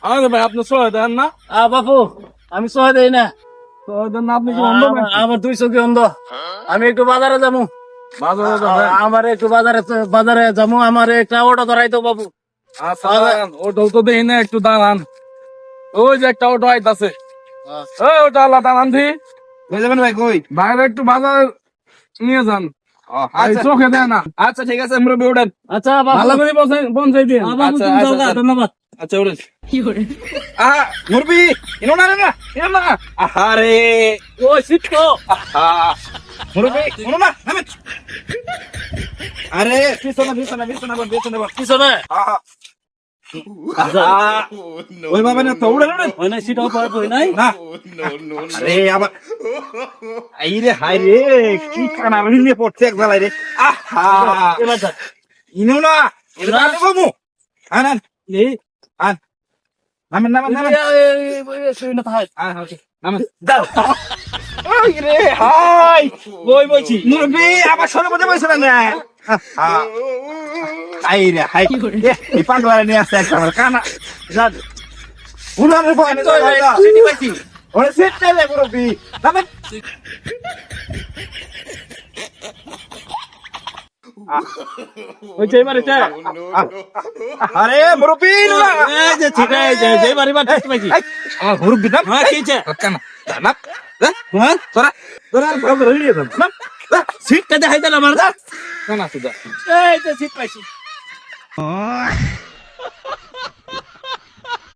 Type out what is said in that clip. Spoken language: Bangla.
আমাদের ভাই আপনি সহায় দেন না? বাপু আমি সহায় দেই না, সহায় দেন না, আপনি কি অন্ধ নাকি? আমার 2 চোখে অন্ধ। আমি একটু বাজারে যাবো, বাজারে যাবেন? আমার একটু বাজারে যাবো, আমার একটা অটো ধরাই তো বাবু। আচ্ছা দাঁড়ান, ওটাও তো দেখি না, একটু দাঁড়ান। ওই যে একটা অটো আইতাছে, ওই ওটা আল্লাহ দাঁড়ান দি। কই যাবেন ভাই কই? বাইরে একটু বাজার নিয়ে যান, এই আচ্ছা চোখে দেয় না। আচ্ছা ঠিক আছে মুরব্বি ওঠেন। আচ্ছা বাবু, ভালো করে পৌঁছাই দিন। বাবু আচ্ছা, তুমি যাও আচ্ছা, গা, ধন্যবাদ। আচ্ছা ওঠেন। মুরব্বি ইনো না না ইনো না। আরে ও শিখো মুরব্বি ইনো না নামেন। আরে পিছনে বল পিছনে ওই বাবা না তো উড়েন উড়েন ওই না সিট অফ হই নাই না। আরে আবার আই রে হাই রে কি কানা নিয়ে পড়ছে এক বেলায় রে। আহা এবার যা। ইনো না এটা আমি বাবু আনান এই আন নামেন নামেন শুনে তাই নামেন দাও। ওই রে হাই বই বইছি মুরব্বি আবার সরে বসে বসে না। আই রে হাই এই পাগলা নিয়ে আসছে একটা আমার কানা যান উনানের বয়নে তো সিটি পাইছি ওরে সেট চাইলে মুরব্বি নামেন। ওই যে এবারে চা আরে মুরব্বি না এই যে ঠিক আছে যে বাড়ি বাড়ি সিটি পাইছি আমার মুরব্বি নাম হ্যাঁ কি চা কানা না হ্যাঁ তোরা তোরা বাবা রেডি আছে না সিটটা দেখাই দিলাম আমার কানা সুদা এই যে সিট পাইছি